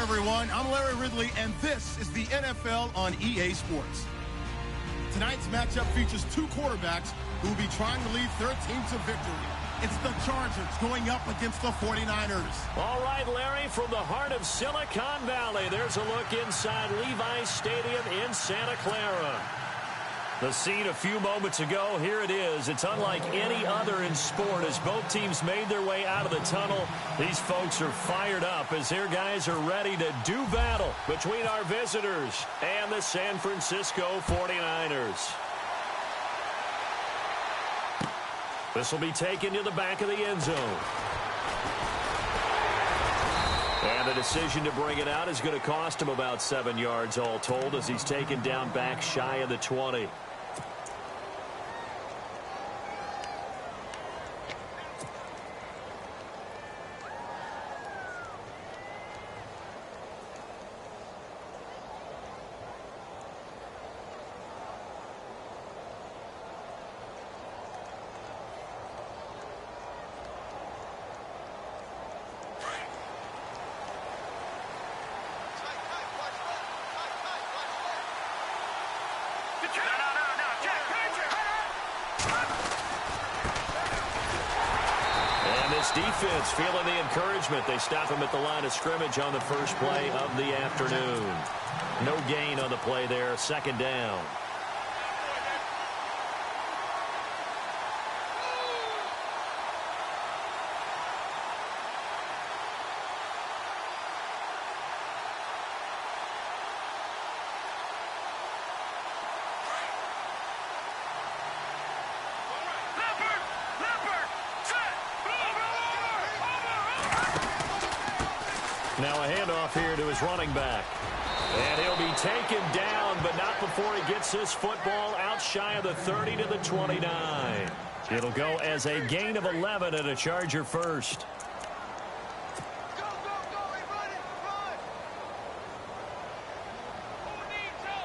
everyone. I'm Larry Ridley, and this is the NFL on EA Sports. Tonight's matchup features two quarterbacks who will be trying to lead their teams to victory. It's the Chargers going up against the 49ers. All right, Larry, from the heart of Silicon Valley, there's a look inside Levi's Stadium in Santa Clara. The scene a few moments ago, here it is. It's unlike any other in sport as both teams made their way out of the tunnel. These folks are fired up as their guys are ready to do battle between our visitors and the San Francisco 49ers. This will be taken to the back of the end zone. And the decision to bring it out is going to cost him about 7 yards all told as he's taken down back shy of the 20. Defense feeling the encouragement. They stop him at the line of scrimmage on the first play of the afternoon. No gain on the play there. Second down. Now a handoff here to his running back. And he'll be taken down, but not before he gets this football out shy of the 30 to the 29. It'll go as a gain of 11 and a Charger first.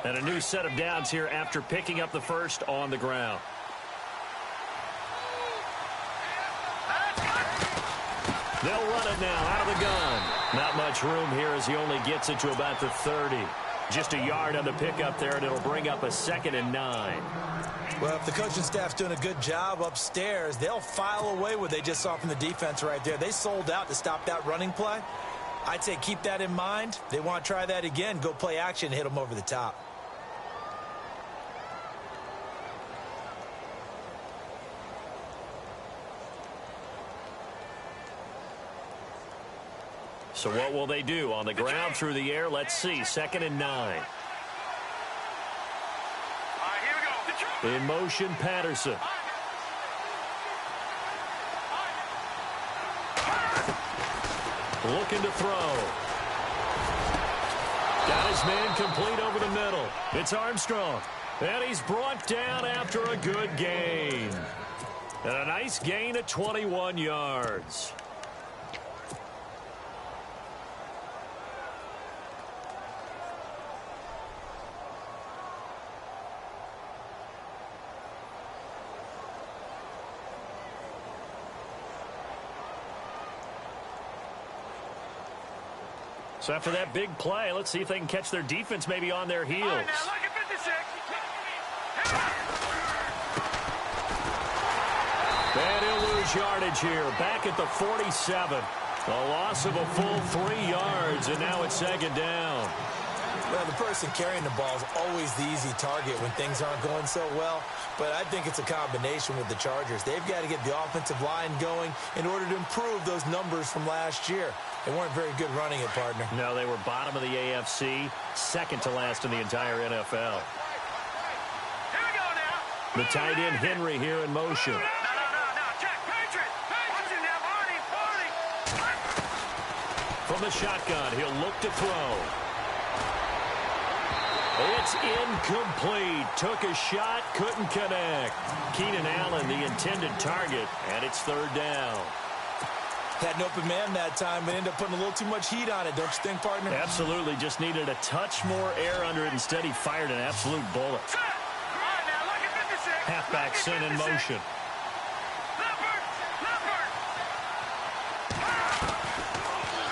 And a new set of downs here after picking up the first on the ground. They'll run it now out of the gun. Not much room here as he only gets it to about the 30. Just a yard on the pickup there, and it'll bring up a 2nd and 9. Well, if the coaching staff's doing a good job upstairs, they'll file away what they just saw from the defense right there. They sold out to stop that running play. I'd say keep that in mind. They want to try that again. Go play action, hit them over the top. So what will they do? On the ground, through the air, let's see. 2nd and 9. In motion, Patterson. Looking to throw. Got his man complete over the middle. It's Armstrong. And he's brought down after a good gain. And a nice gain of 21 yards. So after that big play, let's see if they can catch their defense maybe on their heels. Right, now look at 56. And he'll lose yardage here. Back at the 47. A loss of a full 3 yards, and now it's 2nd down. Well, the person carrying the ball is always the easy target when things aren't going so well. But I think it's a combination with the Chargers. They've got to get the offensive line going in order to improve those numbers from last year. They weren't very good running it, partner. No, they were bottom of the AFC, second to last in the entire NFL. Here we go now. The tight end Henry here in motion. No. Check. Patriot. Watch it now, Barney. From the shotgun, he'll look to throw. It's incomplete. Took a shot, couldn't connect. Keenan Allen, the intended target, and it's 3rd down. Had an open man that time, but ended up putting a little too much heat on it, don't you think, partner? Absolutely. Just needed a touch more air under it. Instead, he fired an absolute bullet. Set. All right, now look at 56. Halfback sent in motion.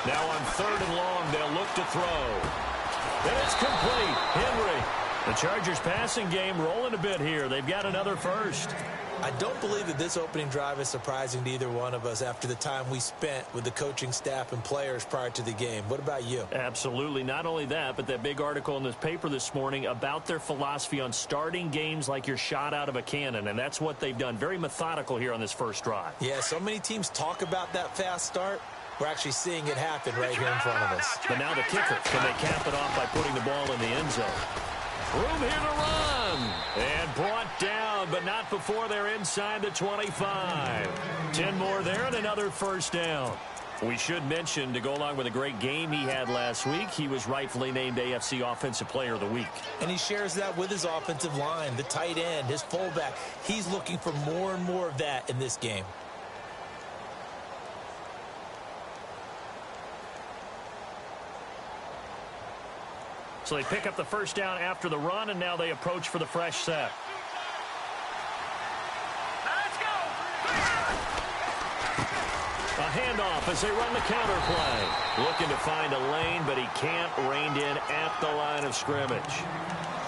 Now on 3rd and long, they'll look to throw. And it's complete. Henry. The Chargers passing game rolling a bit here. They've got another first. I don't believe that this opening drive is surprising to either one of us after the time we spent with the coaching staff and players prior to the game. What about you? Absolutely. Not only that, but that big article in this paper this morning about their philosophy on starting games like you're shot out of a cannon, and that's what they've done. Very methodical here on this first drive. Yeah, so many teams talk about that fast start. We're actually seeing it happen right here in front of us. But now the kicker. Can they cap it off by putting the ball in the end zone? Room here to run. And brought down, but not before they're inside the 25. 10 more there and another first down. We should mention, to go along with a great game he had last week, he was rightfully named AFC Offensive Player of the Week. And he shares that with his offensive line, the tight end, his fullback. He's looking for more and more of that in this game. So they pick up the first down after the run, and now they approach for the fresh set. Let's go. A handoff as they run the counter play. Looking to find a lane, but he can't. Reined in at the line of scrimmage.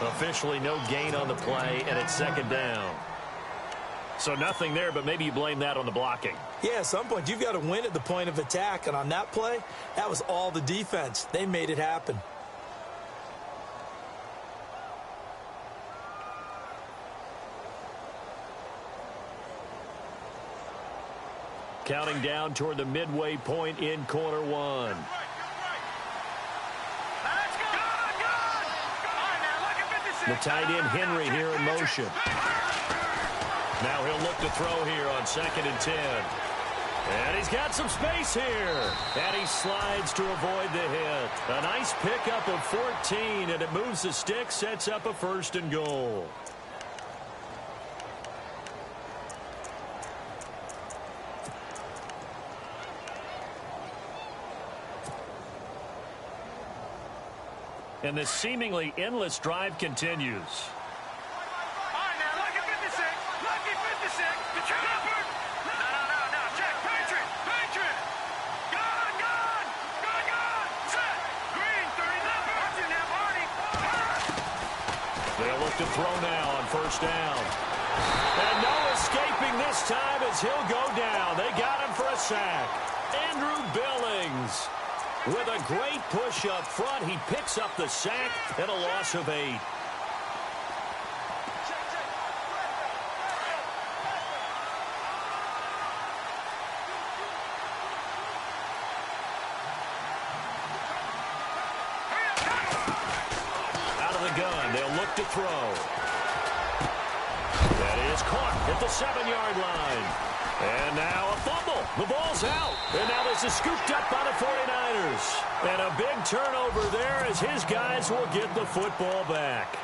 Officially no gain on the play, and it's 2nd down. So nothing there, but maybe you blame that on the blocking. Yeah, at some point you've got to win at the point of attack, and on that play, that was all the defense. They made it happen. Counting down toward the midway point in quarter one. Let's go. Good. The tight end Henry here in motion. Now he'll look to throw here on 2nd and 10. And he's got some space here. And he slides to avoid the hit. A nice pickup of 14, and it moves the stick, sets up a 1st and goal. And this seemingly endless drive continues. All right, now, lucky 56. Lucky 56. The chopper. No. Check. Patriot. Gone. Set. Green, 39. Watch it now, Barney. They'll look to throw now on 1st down. And no escaping this time as he'll go down. They got him for a sack. Andrew Billings. With a great push up front, he picks up the sack and a loss of 8. Out of the gun, they'll look to throw. That is caught at the 7-yard line. And now a fumble. The ball's out. And now this is scooped up by the 49ers. And a big turnover there as his guys will get the football back.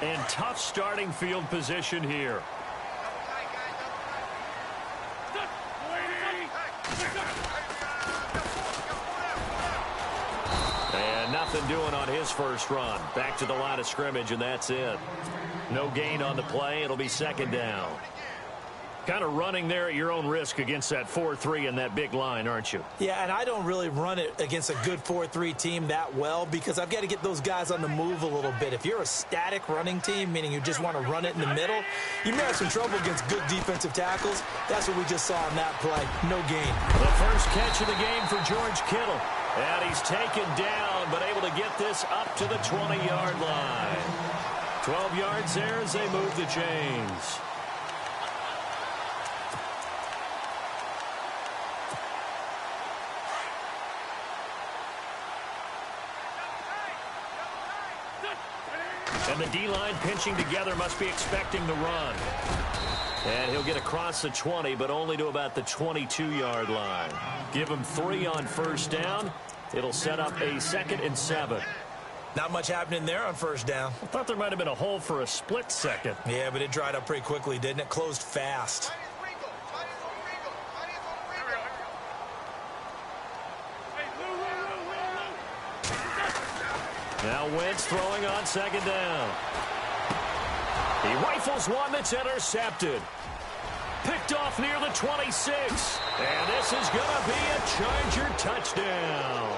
And tough starting field position here. And nothing doing on his first run. Back to the line of scrimmage, and that's it. No gain on the play. It'll be 2nd down. Kind of running there at your own risk against that 4-3 and that big line, aren't you? Yeah, and I don't really run it against a good 4-3 team that well because I've got to get those guys on the move a little bit. If you're a static running team, meaning you just want to run it in the middle, you may have some trouble against good defensive tackles. That's what we just saw on that play. No gain. The first catch of the game for George Kittle. And he's taken down, but able to get this up to the 20-yard line. 12 yards there as they move the chains. And the D-line pinching together must be expecting the run. And he'll get across the 20, but only to about the 22-yard line. Give him 3 on 1st down. It'll set up a 2nd and 7. Not much happening there on 1st down. I thought there might have been a hole for a split second. Yeah, but it dried up pretty quickly, didn't it? Closed fast. Now Wentz throwing on 2nd down. He rifles one that's intercepted. Picked off near the 26. And this is going to be a Charger touchdown.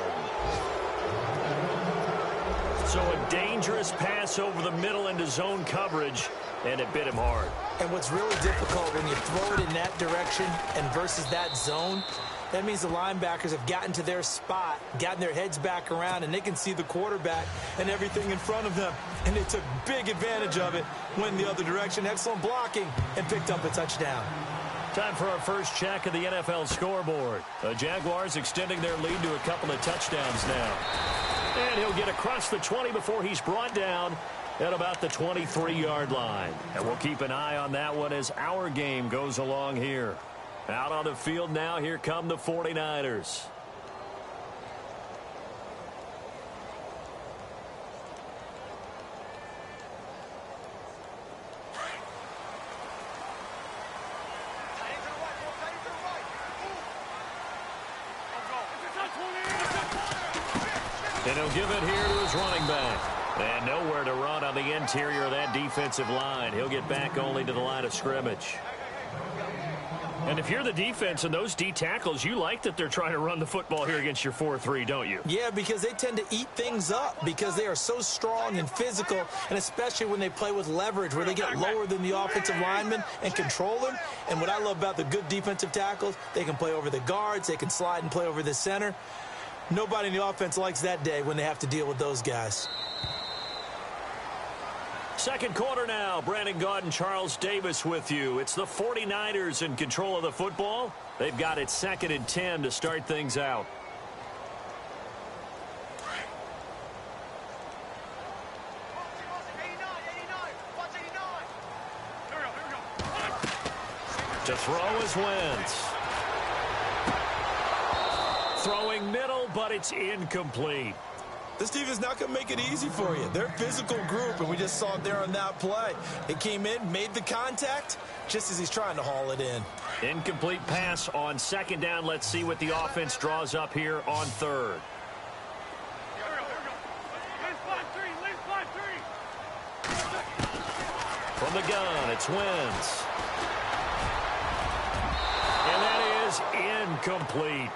So a dangerous pass over the middle into zone coverage, and it bit him hard. And what's really difficult when you throw it in that direction and versus that zone, that means the linebackers have gotten to their spot, gotten their heads back around, and they can see the quarterback and everything in front of them. And they took big advantage of it, went the other direction, excellent blocking, and picked up a touchdown. Time for our first check of the NFL scoreboard. The Jaguars extending their lead to a couple of touchdowns now. And he'll get across the 20 before he's brought down at about the 23-yard line. And we'll keep an eye on that one as our game goes along here. Out on the field now, here come the 49ers. And he'll give it here to his running back. And nowhere to run on the interior of that defensive line. He'll get back only to the line of scrimmage. And if you're the defense and those D tackles, you like that they're trying to run the football here against your 4-3, don't you? Yeah, because they tend to eat things up because they are so strong and physical, and especially when they play with leverage where they get lower than the offensive linemen and control them. And what I love about the good defensive tackles, they can play over the guards, they can slide and play over the center. Nobody in the offense likes that day when they have to deal with those guys. Second quarter now. Brandon Gaud and Charles Davis with you. It's the 49ers in control of the football. They've got it 2nd and 10 to start things out. To throw is Wentz. Throwing middle, but it's incomplete. This team is not going to make it easy for you. They're a physical group, and we just saw it there on that play. It came in, made the contact, just as he's trying to haul it in. Incomplete pass on 2nd down. Let's see what the offense draws up here on 3rd. From the gun, it's Wentz. And that is incomplete.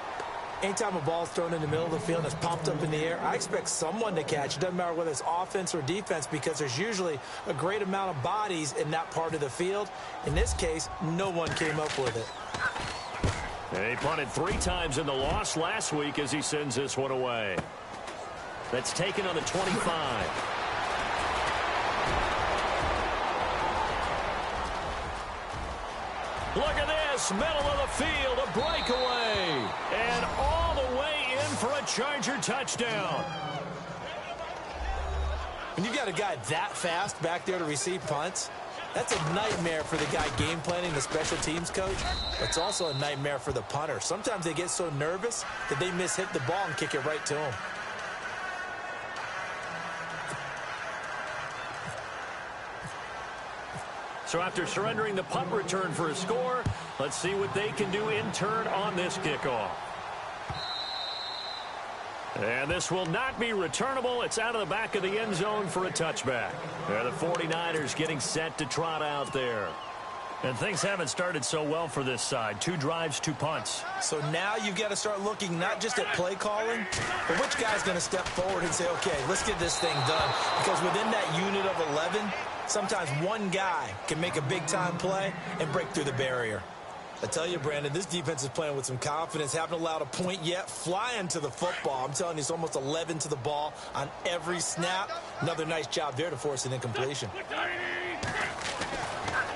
Anytime a ball's thrown in the middle of the field and it's popped up in the air, I expect someone to catch. It doesn't matter whether it's offense or defense because there's usually a great amount of bodies in that part of the field. In this case, no one came up with it. And he punted 3 times in the loss last week as he sends this one away. That's taken on the 25. Look at this, middle of the field, a breakaway. And all the way in for a Charger touchdown. When you've got a guy that fast back there to receive punts, that's a nightmare for the guy game planning, the special teams coach. But it's also a nightmare for the punter. Sometimes they get so nervous that they mishit the ball and kick it right to him. So after surrendering the punt return for a score, let's see what they can do in turn on this kickoff. And this will not be returnable. It's out of the back of the end zone for a touchback. The 49ers getting set to trot out there. And things haven't started so well for this side. 2 drives, 2 punts. So now you've got to start looking not just at play calling, but which guy's going to step forward and say, okay, let's get this thing done. Because within that unit of 11, sometimes one guy can make a big-time play and break through the barrier. I tell you, Brandon, this defense is playing with some confidence. Haven't allowed a point yet. Flying to the football. I'm telling you, it's almost 11 to the ball on every snap. Another nice job there to force an incompletion.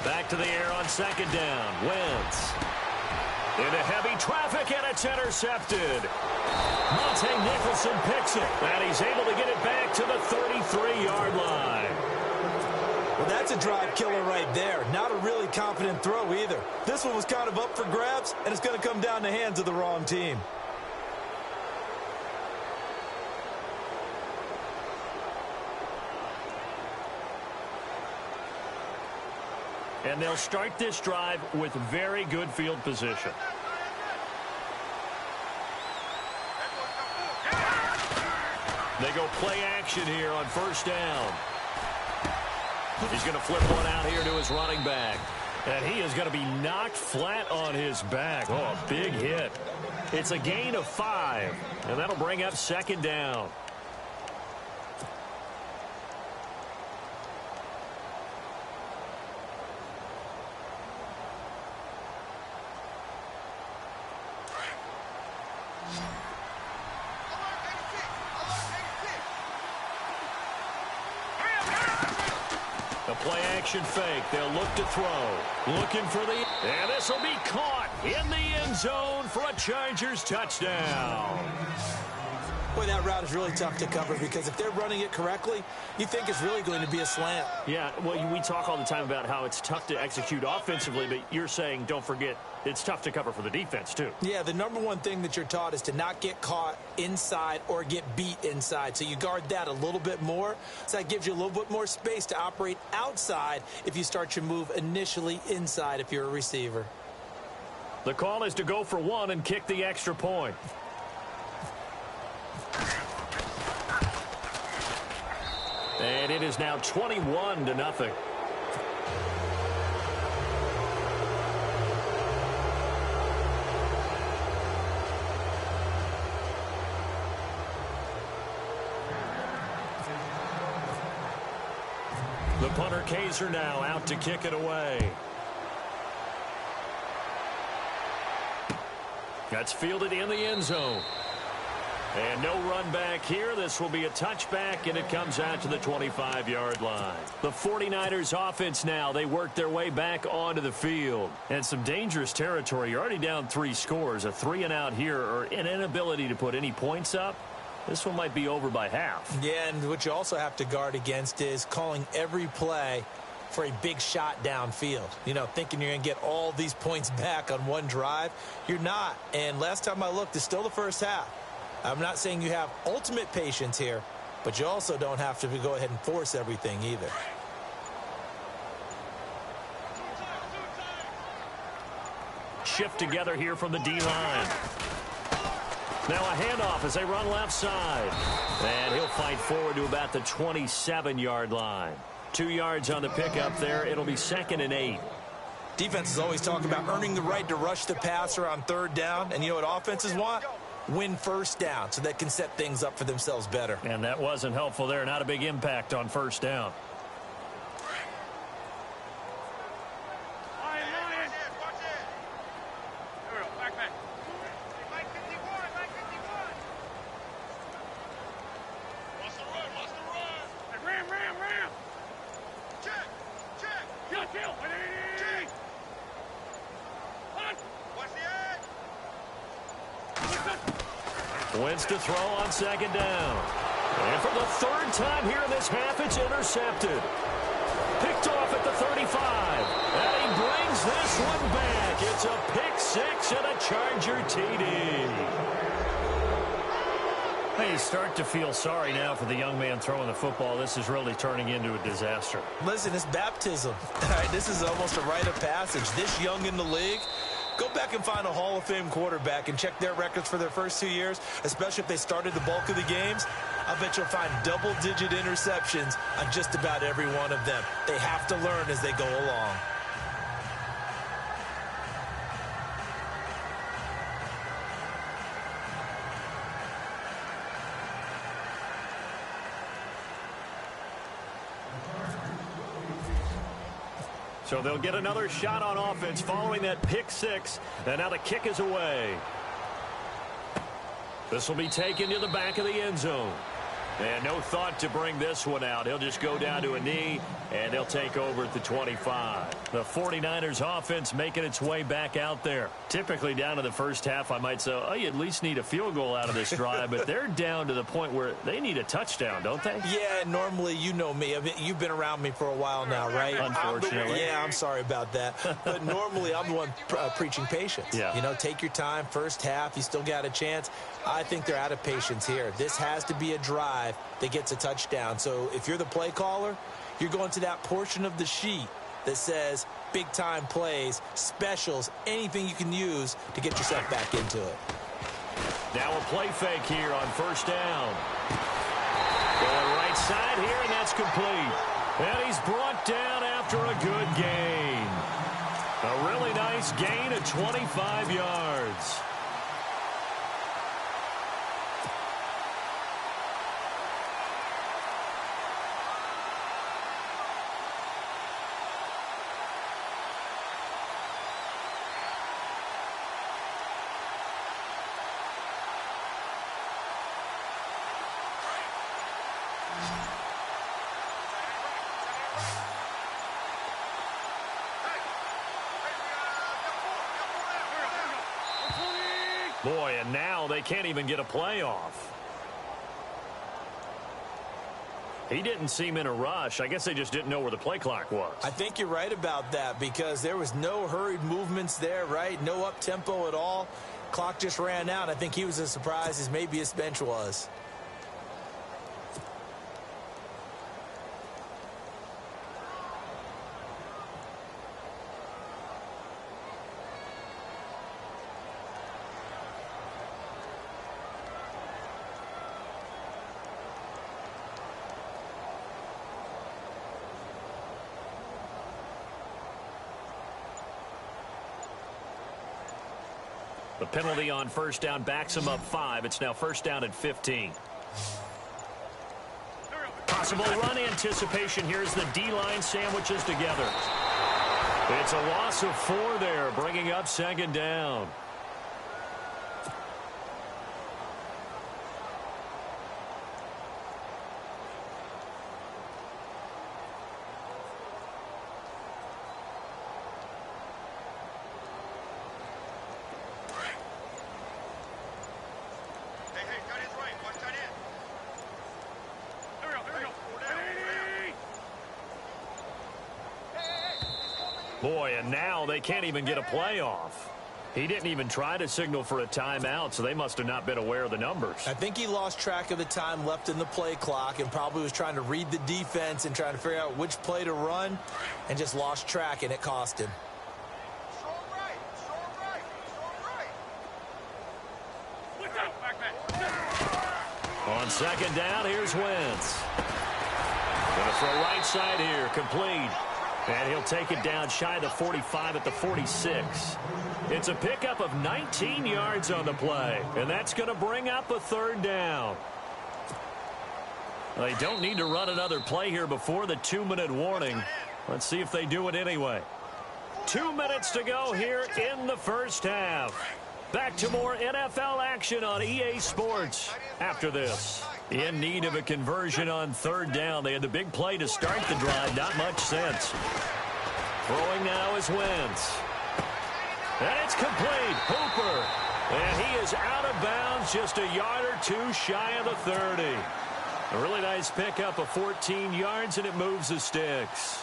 Back to the air on 2nd down. Wentz. Into heavy traffic, and it's intercepted. Monte Nicholson picks it, and he's able to get it back to the 33-yard line. Well, that's a drive killer right there. Not a really confident throw either. This one was kind of up for grabs, and it's going to come down the hands of the wrong team. And they'll start this drive with very good field position. They go play action here on 1st down. He's going to flip one out here to his running back. And he is going to be knocked flat on his back. Oh, a big hit. It's a gain of 5, and that'll bring up second down. The play action fake. They'll look to throw. Looking for the... And this will be caught in the end zone for a Chargers touchdown. Boy, that route is really tough to cover because if they're running it correctly, you think it's really going to be a slant. Yeah, well, we talk all the time about how it's tough to execute offensively, but you're saying, don't forget, it's tough to cover for the defense, too. Yeah, the number one thing that you're taught is to not get caught inside or get beat inside. So you guard that a little bit more. So that gives you a little bit more space to operate outside if you start your move initially inside if you're a receiver. The call is to go for 1 and kick the extra point. And it is now 21-0. The punter Kaiser now out to kick it away. That's fielded in the end zone. And no run back here. This will be a touchback, and it comes out to the 25-yard line. The 49ers offense now, they work their way back onto the field. And some dangerous territory. You're already down 3 scores. A 3-and-out here, or an inability to put any points up. This one might be over by half. Yeah, and what you also have to guard against is calling every play for a big shot downfield. You know, thinking you're going to get all these points back on one drive. You're not. And last time I looked, it's still the first half. I'm not saying you have ultimate patience here, but you also don't have to go ahead and force everything either. Shift together here from the D-line. Now a handoff as they run left side. And he'll fight forward to about the 27-yard line. 2 yards on the pickup there. It'll be 2nd and 8. Defenses always talk about earning the right to rush the passer on 3rd down. And you know what offenses want? Win first down so they can set things up for themselves better. And that wasn't helpful there. Not a big impact on 1st down. Wins to throw on 2nd down. And for the 3rd time here in this half, it's intercepted. Picked off at the 35. And he brings this one back. It's a pick 6 and a Charger TD. Hey, you start to feel sorry now for the young man throwing the football. This is really turning into a disaster. Listen, it's baptism. All right, this is almost a rite of passage. This young in the league, go back and find a Hall of Fame quarterback and check their records for their first 2 years, especially if they started the bulk of the games. I bet you'll find double-digit interceptions on just about every one of them. They have to learn as they go along. So they'll get another shot on offense following that pick 6. And now the kick is away. This will be taken to the back of the end zone. And no thought to bring this one out. He'll just go down to a knee, and he'll take over at the 25. The 49ers offense making its way back out there. Typically down to the first half, I might say, oh, you at least need a field goal out of this drive. But they're down to the point where they need a touchdown, don't they? Yeah, normally, you know me. I mean, you've been around me for a while now, right? Unfortunately. I'm sorry about that. But normally, I'm the one preaching patience. Yeah. You know, take your time. First half, you still got a chance. I think they're out of patience here. This has to be a drive that gets a touchdown. So if you're the play caller, you're going to that portion of the sheet that says big-time plays, specials, anything you can use to get yourself back into it. Now a play fake here on 1st down. Going right side here, and that's complete. And he's brought down after a good gain. A really nice gain of 25 yards. Boy, and now they can't even get a playoff. He didn't seem in a rush. I guess they just didn't know where the play clock was. I think you're right about that because there was no hurried movements there, right? No up-tempo at all. Clock just ran out. I think he was as surprised as maybe his bench was. The penalty on first down backs him up 5. It's now first down at 15. Possible run anticipation. Here's the D-line sandwiches together. It's a loss of 4 there, bringing up second down. Boy, and now they can't even get a playoff. He didn't even try to signal for a timeout, so they must have not been aware of the numbers. I think he lost track of the time left in the play clock and probably was trying to read the defense and trying to figure out which play to run and just lost track, and it cost him. On second down, here's Wentz. Going to throw right side here, complete. And he'll take it down shy of the 45 at the 46. It's a pickup of 19 yards on the play, and that's going to bring up a third down. They don't need to run another play here before the 2-minute warning. Let's see if they do it anyway. 2 minutes to go here in the first half. Back to more NFL action on EA Sports after this. In need of a conversion on third down. They had the big play to start the drive. Not much sense. Throwing now is Wentz. And it's complete. Hooper. And he is out of bounds just a yard or two shy of the 30. A really nice pickup of 14 yards, and it moves the sticks.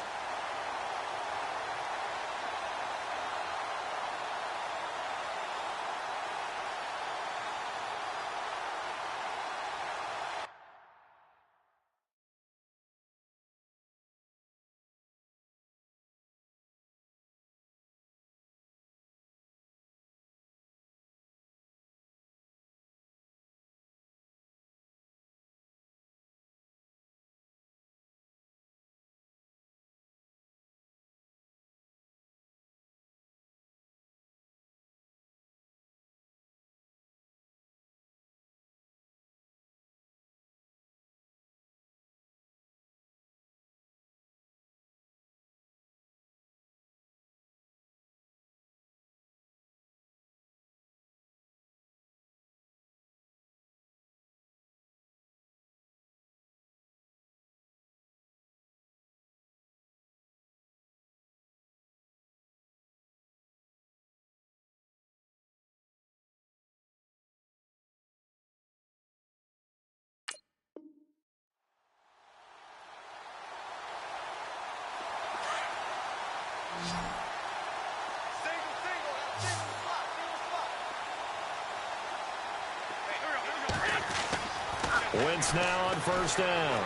Wentz now on first down.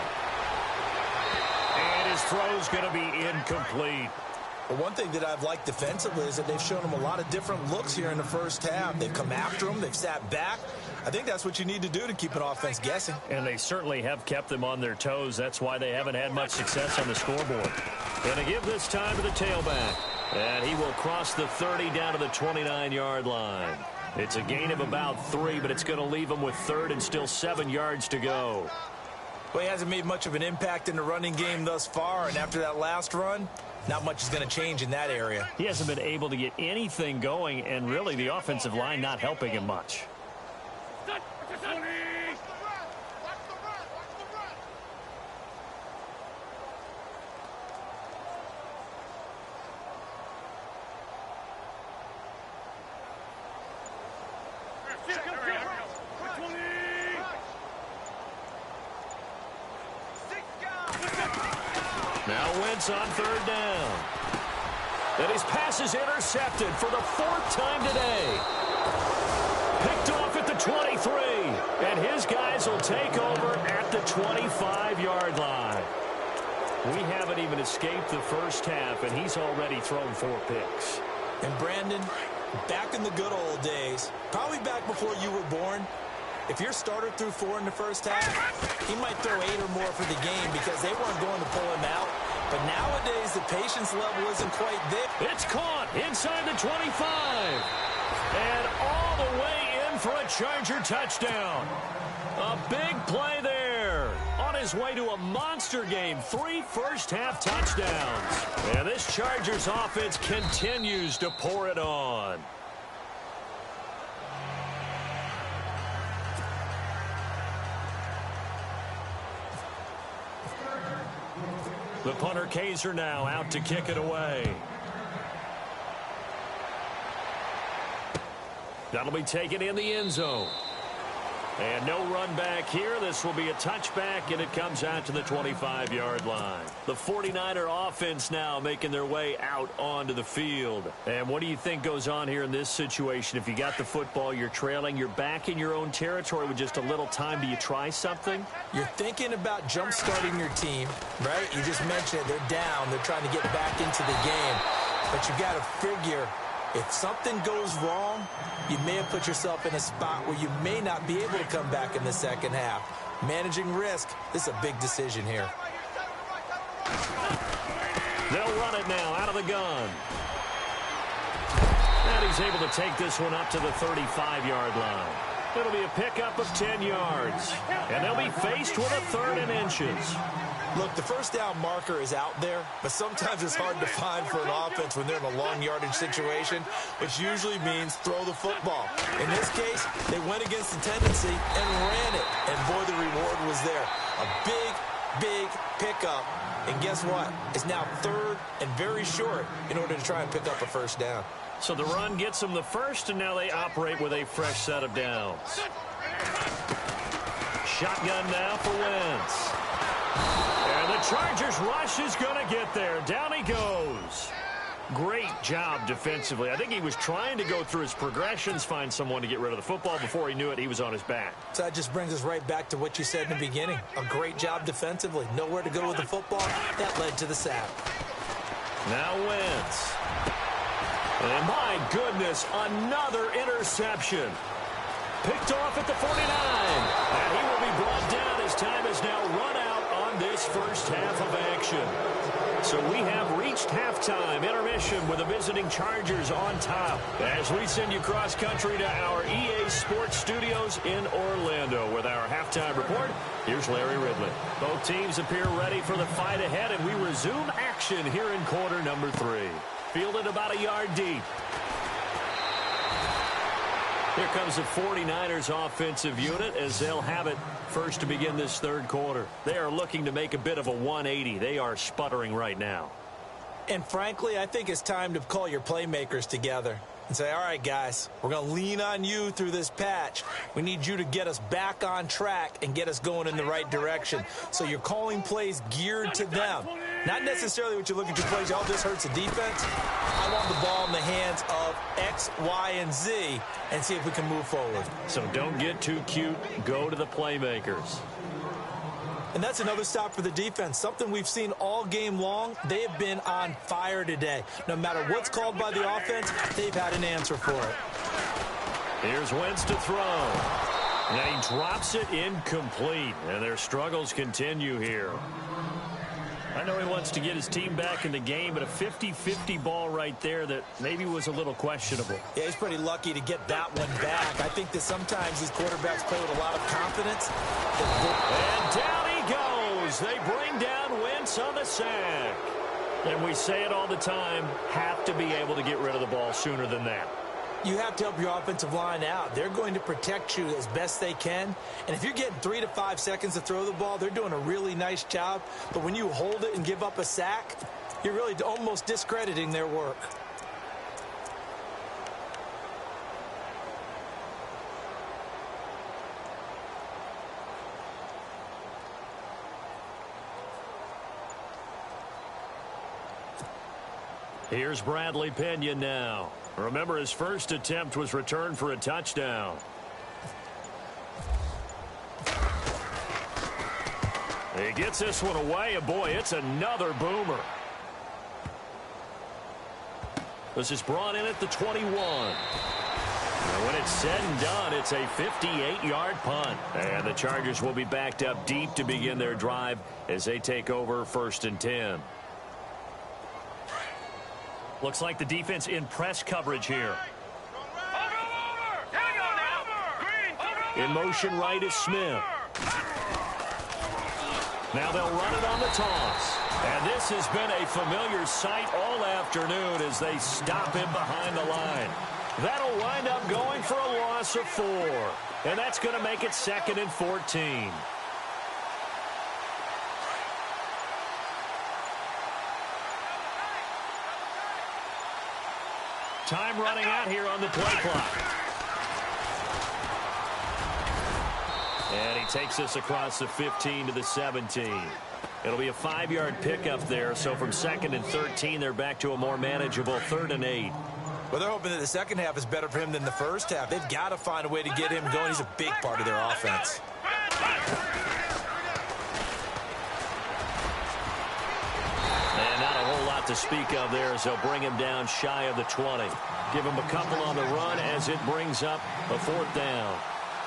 And his throw's going to be incomplete. Well, one thing that I've liked defensively is that they've shown him a lot of different looks here in the first half. They've come after him. They've sat back. I think that's what you need to do to keep an offense guessing. And they certainly have kept them on their toes. That's why they haven't had much success on the scoreboard. Going to give this time to the tailback. And he will cross the 30 down to the 29-yard line. It's a gain of about 3, but it's going to leave him with 3rd and still 7 yards to go. Well, he hasn't made much of an impact in the running game thus far, and after that last run, not much is going to change in that area. He hasn't been able to get anything going, and really the offensive line not helping him much. Now Wentz on 3rd down. And his pass is intercepted for the 4th time today. Picked off at the 23. And his guys will take over at the 25-yard line. We haven't even escaped the first half, and he's already thrown 4 picks. And Brandon, back in the good old days, probably back before you were born, if your starter threw 4 in the first half, he might throw 8 or more for the game because they weren't going to pull him out. But nowadays, the patience level isn't quite there. It's caught inside the 25. And all the way in for a Charger touchdown. A big play there. On his way to a monster game. 3 first-half touchdowns. And this Chargers offense continues to pour it on. The punter Kaiser now out to kick it away. That'll be taken in the end zone. And no run back here. This will be a touchback, and it comes out to the 25-yard line. The 49er offense now making their way out onto the field. And what do you think goes on here in this situation? If you got the football, you're trailing, you're back in your own territory with just a little time. Do you try something? You're thinking about jump-starting your team, right? You just mentioned it. They're down. They're trying to get back into the game. But you got to figure, if something goes wrong, you may have put yourself in a spot where you may not be able to come back in the second half. Managing risk, this is a big decision here. They'll run it now out of the gun. And he's able to take this one up to the 35-yard line. It'll be a pickup of 10 yards. And they'll be faced with a 3rd and inches. Look, the first down marker is out there, but sometimes it's hard to find for an offense when they're in a long yardage situation, which usually means throw the football. In this case, they went against the tendency and ran it, and boy, the reward was there. A big, big pickup, and guess what? It's now 3rd and very short in order to try and pick up a first down. So the run gets them the first, and now they operate with a fresh set of downs. Shotgun now for Wentz. And the Chargers rush is going to get there. Down he goes. Great job defensively. I think he was trying to go through his progressions, find someone to get rid of the football. Before he knew it, he was on his back. So that just brings us right back to what you said in the beginning. A great job defensively. Nowhere to go with the football. That led to the sack. Now Wentz. And my goodness, another interception. Picked off at the 49. And he will be brought down as time is now run out on this first half of action. So we have reached halftime intermission with the visiting Chargers on top. As we send you cross country to our EA Sports Studios in Orlando with our halftime report, here's Larry Ridley. Both teams appear ready for the fight ahead, and we resume action here in quarter number 3. Fielded about a yard deep. Here comes the 49ers offensive unit as they'll have it first to begin this third quarter. They are looking to make a bit of a 180. They are sputtering right now. And frankly, I think it's time to call your playmakers together and say, all right, guys, we're going to lean on you through this patch. We need you to get us back on track and get us going in the right direction. So you're calling plays geared to them. Not necessarily what you're looking to plays, oh, this hurts the defense. I want the ball in the hands of X, Y, and Z and see if we can move forward. So don't get too cute. Go to the playmakers. And that's another stop for the defense. Something we've seen all game long. They have been on fire today. No matter what's called by the offense, they've had an answer for it. Here's Wentz to throw. And he drops it incomplete. And their struggles continue here. I know he wants to get his team back in the game, but a 50-50 ball right there that maybe was a little questionable. Yeah, he's pretty lucky to get that one back. I think that sometimes these quarterbacks play with a lot of confidence. And down he goes. They bring down Wentz on the sack. And we say it all the time, have to be able to get rid of the ball sooner than that. You have to help your offensive line out. They're going to protect you as best they can. And if you're getting 3 to 5 seconds to throw the ball, they're doing a really nice job. But when you hold it and give up a sack, you're really almost discrediting their work. Here's Bradley Pena now. Remember, his first attempt was returned for a touchdown. He gets this one away, and boy, it's another boomer. This is brought in at the 21. And when it's said and done, it's a 58-yard punt. And the Chargers will be backed up deep to begin their drive as they take over 1st and 10. Looks like the defense in press coverage here. In motion right is Smith. Now they'll run it on the toss. And this has been a familiar sight all afternoon as they stop him behind the line. That'll wind up going for a loss of 4. And that's going to make it 2nd and 14. Time running out here on the play clock. And he takes this across the 15 to the 17. It'll be a 5-yard pickup there. So from 2nd and 13, they're back to a more manageable 3rd and 8. Well, they're hoping that the second half is better for him than the first half. They've got to find a way to get him going. He's a big part of their offense. And not a whole lot to speak of there as they'll bring him down shy of the 20. Give him a couple on the run as it brings up a 4th down.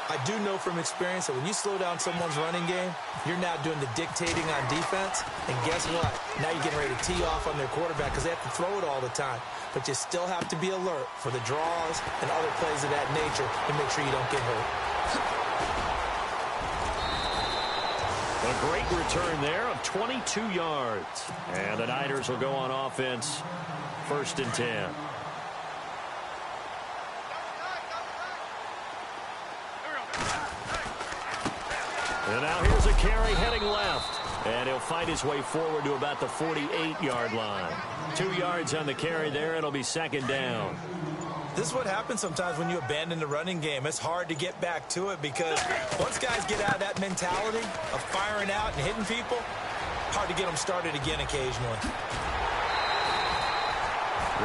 I do know from experience that when you slow down someone's running game, you're now doing the dictating on defense. And guess what? Now you're getting ready to tee off on their quarterback because they have to throw it all the time. But you still have to be alert for the draws and other plays of that nature to make sure you don't get hurt. A great return there of 22 yards. And the Niners will go on offense 1st and 10. And now here's a carry heading left. And he'll fight his way forward to about the 48-yard line. 2 yards on the carry there. It'll be 2nd down. This is what happens sometimes when you abandon the running game. It's hard to get back to it because once guys get out of that mentality of firing out and hitting people, hard to get them started again occasionally.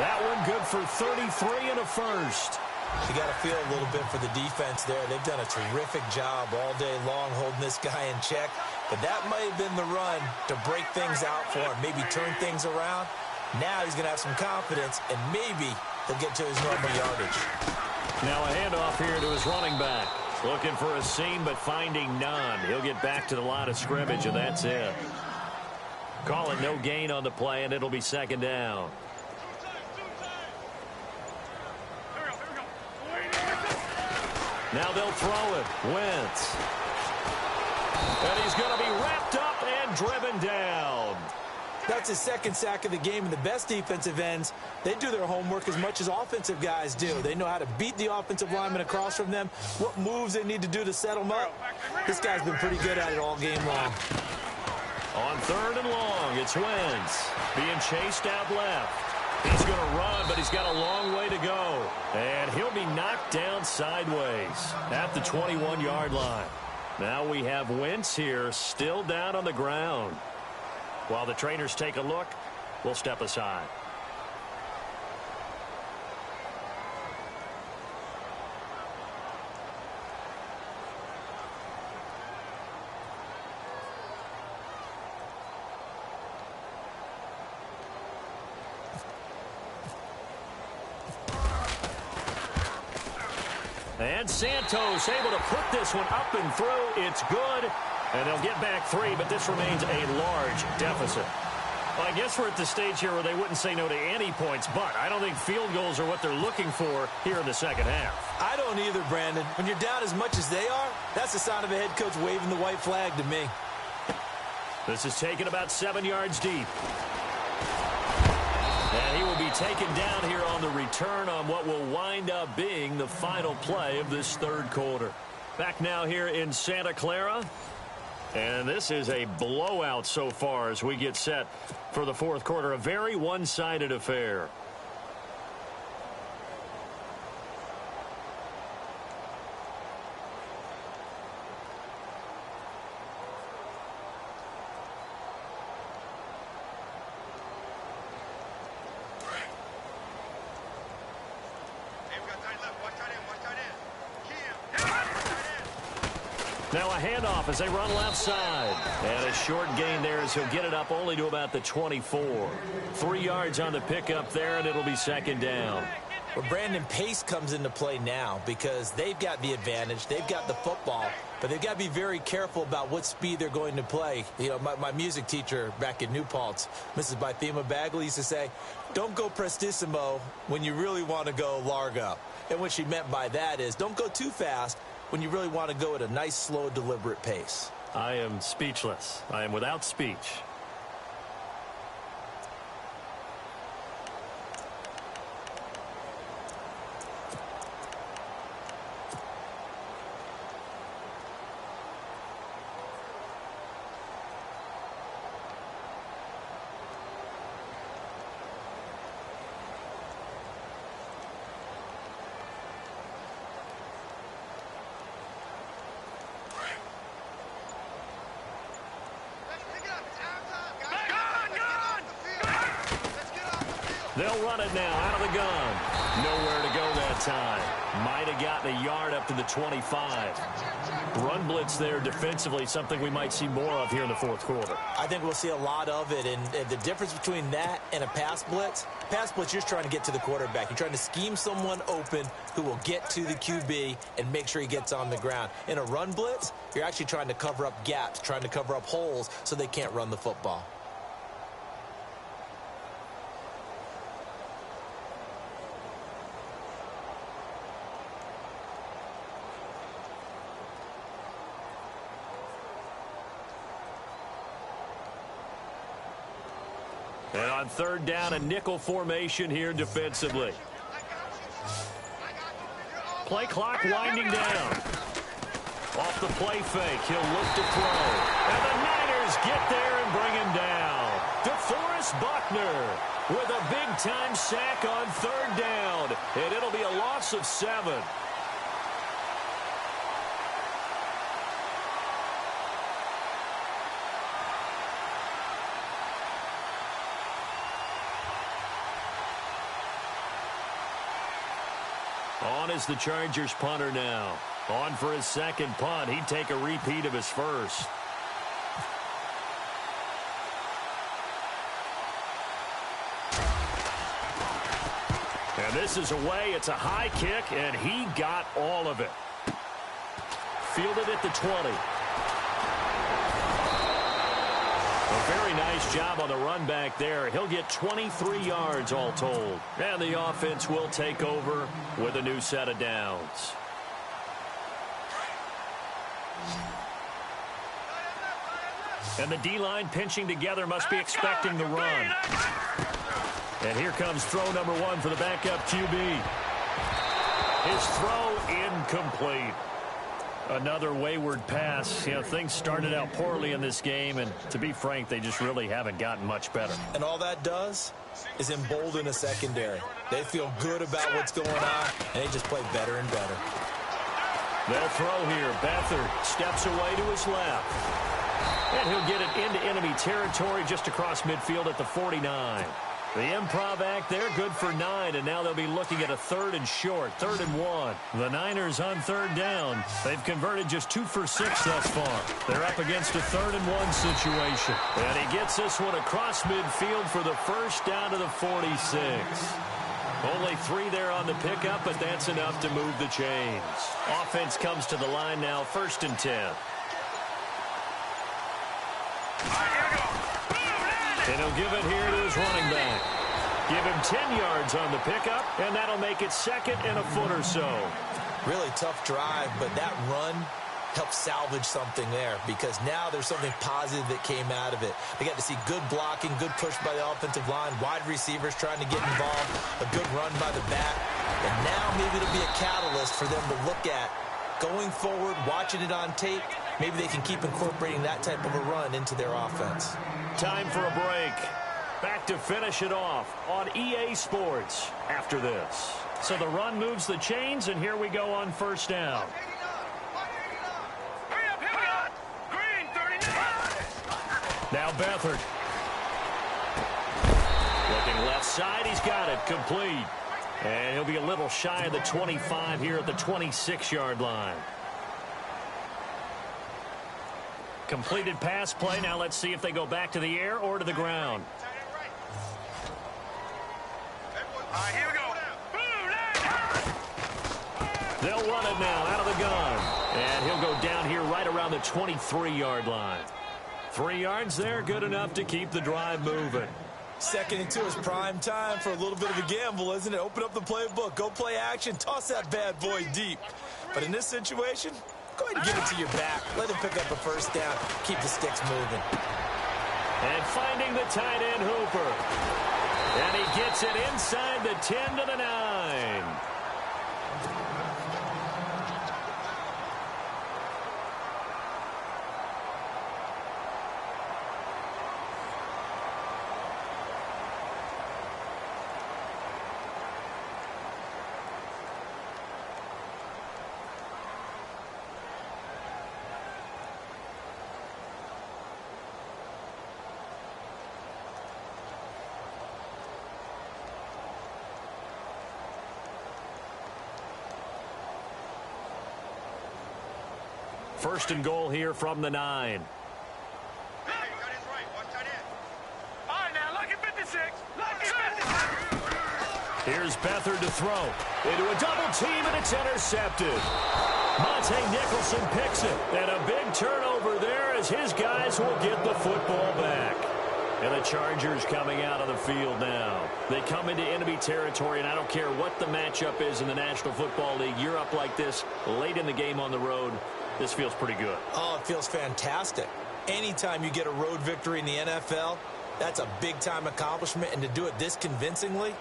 That one good for 33 and a first. You got to feel a little bit for the defense there. They've done a terrific job all day long holding this guy in check. But that might have been the run to break things out for him, maybe turn things around. Now he's going to have some confidence, and maybe he'll get to his normal yardage. Now a handoff here to his running back. Looking for a seam, but finding none. He'll get back to the line of scrimmage, and that's it. Call it no gain on the play, and it'll be 2nd down. Now they'll throw it. Wentz. And he's going to be wrapped up and driven down. That's his 2nd sack of the game, and the best defensive ends, they do their homework as much as offensive guys do. They know how to beat the offensive lineman across from them, what moves they need to do to set them up. This guy's been pretty good at it all game long. On 3rd and long, it's Wentz being chased out left. He's going to run, but he's got a long way to go. And he'll be knocked down sideways at the 21-yard line. Now we have Wentz here still down on the ground. While the trainers take a look, we'll step aside. And Santos able to put this one up and through. It's good. And they'll get back 3, but this remains a large deficit. Well, I guess we're at the stage here where they wouldn't say no to any points, but I don't think field goals are what they're looking for here in the second half. I don't either, Brandon. When you're down as much as they are, that's the sign of a head coach waving the white flag to me. This is taken about 7 yards deep. And he will be taken down here on the return on what will wind up being the final play of this third quarter. Back now here in Santa Clara. And this is a blowout so far as we get set for the fourth quarter. A very one-sided affair. Now a handoff as they run left side. And a short gain there as he'll get it up only to about the 24. 3 yards on the pickup there, and it'll be second down. Well, Brandon, pace comes into play now because they've got the advantage. They've got the football, but they've got to be very careful about what speed they're going to play. You know, my music teacher back in New Paltz, Mrs. Bythema Bagley, used to say, don't go prestissimo when you really want to go largo. And what she meant by that is don't go too fast when you really want to go at a nice, slow, deliberate pace. I am speechless. I am without speech. They'll run it now out of the gun. Nowhere to go that time. Might have gotten a yard up to the 25. Run blitz there defensively, something we might see more of here in the fourth quarter. I think we'll see a lot of it, and the difference between that and a pass blitz, you're just trying to get to the quarterback. You're trying to scheme someone open who will get to the QB and make sure he gets on the ground. In a run blitz, you're actually trying to cover up gaps, trying to cover up holes so they can't run the football. And on third down, a nickel formation here defensively. Play clock winding down. Off the play fake, he'll look to throw. And the Niners get there and bring him down. DeForest Buckner with a big-time sack on third down. And it'll be a loss of 7. On is the Chargers punter now. On for his second punt. He'd take a repeat of his first. And this is away. It's a high kick, and he got all of it. Fielded at the 20. A very nice job on the run back there. He'll get 23 yards all told. And the offense will take over with a new set of downs. And the D-line pinching together must be expecting the run. And here comes throw number 1 for the backup QB. His throw incomplete. Another wayward pass. You know, things started out poorly in this game, and to be frank, they just really haven't gotten much better. And all that does is embolden a secondary. They feel good about what's going on, and they just play better and better. They'll throw here. Beathard steps away to his left. And he'll get it into enemy territory just across midfield at the 49. The improv act there, good for 9, and now they'll be looking at a 3rd and short, 3rd and 1. The Niners on third down. They've converted just 2 for 6 thus far. They're up against a 3rd and 1 situation. And he gets this one across midfield for the first down to the 46. Only 3 there on the pickup, but that's enough to move the chains. Offense comes to the line now, 1st and 10. And he'll give it here to his running back. Give him 10 yards on the pickup, and that'll make it 2nd and a foot or so. Really tough drive, but that run helped salvage something there because now there's something positive that came out of it. They got to see good blocking, good push by the offensive line, wide receivers trying to get involved, a good run by the back, and now maybe it'll be a catalyst for them to look at going forward, watching it on tape. Maybe they can keep incorporating that type of a run into their offense. Time for a break. Back to finish it off on EA Sports after this. So the run moves the chains, and here we go on 1st down. Now Beathard. Looking left side, he's got it, complete. And he'll be a little shy of the 25 here at the 26-yard line. Completed pass play. Now let's see if they go back to the air or to the ground. Here we go. They'll run it now out of the gun. And he'll go down here right around the 23-yard line. 3 yards there, good enough to keep the drive moving. 2nd and 2 is prime time for a little bit of a gamble, isn't it? Open up the playbook, go play action, toss that bad boy deep. But in this situation, go ahead and give it to your back. Let him pick up a 1st down, keep the sticks moving. And finding the tight end, Hooper. And he gets it inside the 10 to the 9. First and goal here from the 9. Here's Beathard to throw. Into a double team, and it's intercepted. Monte Nicholson picks it. And a big turnover there as his guys will get the football back. And the Chargers coming out of the field now. They come into enemy territory, and I don't care what the matchup is in the National Football League. You're up like this late in the game on the road. This feels pretty good. Oh, it feels fantastic. Anytime you get a road victory in the NFL, that's a big-time accomplishment. And to do it this convincingly,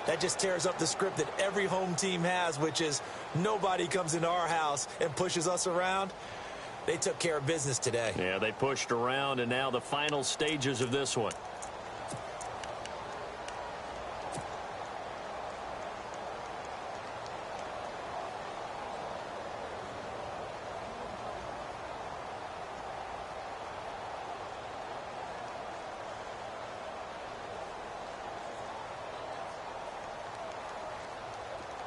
that just tears up the script that every home team has, which is nobody comes into our house and pushes us around. They took care of business today. Yeah, they pushed around, and now the final stages of this one.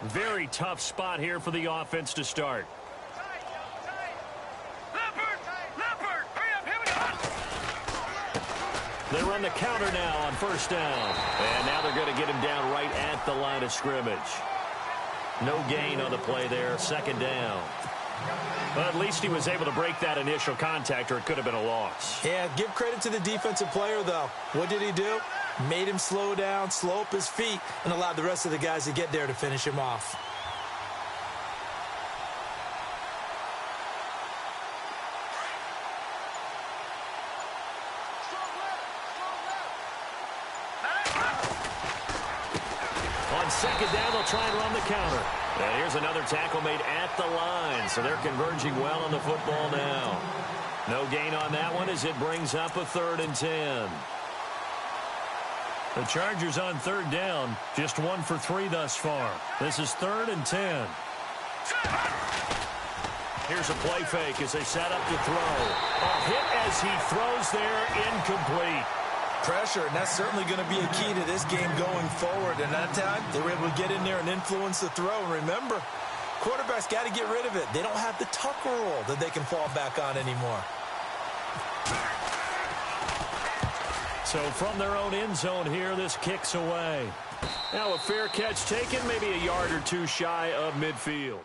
Very tough spot here for the offense to start. They run the counter now on 1st down. And now they're going to get him down right at the line of scrimmage. No gain on the play there, 2nd down. But at least he was able to break that initial contact, or it could have been a loss. Yeah, give credit to the defensive player, though. What did he do? Made him slow down, slow up his feet, and allowed the rest of the guys to get there to finish him off. On 2nd down, they'll try and run the counter. And here's another tackle made at the line, so they're converging well on the football now. No gain on that one as it brings up a 3rd and 10. The Chargers on 3rd down, just 1 for 3 thus far. This is 3rd and 10. Here's a play fake as they set up to throw. A hit as he throws there, incomplete. Pressure, and that's certainly going to be a key to this game going forward. And that time, they were able to get in there and influence the throw. And remember, quarterbacks got to get rid of it. They don't have the tuck rule that they can fall back on anymore. So from their own end zone here, this kicks away. Now a fair catch taken, maybe a yard or two shy of midfield.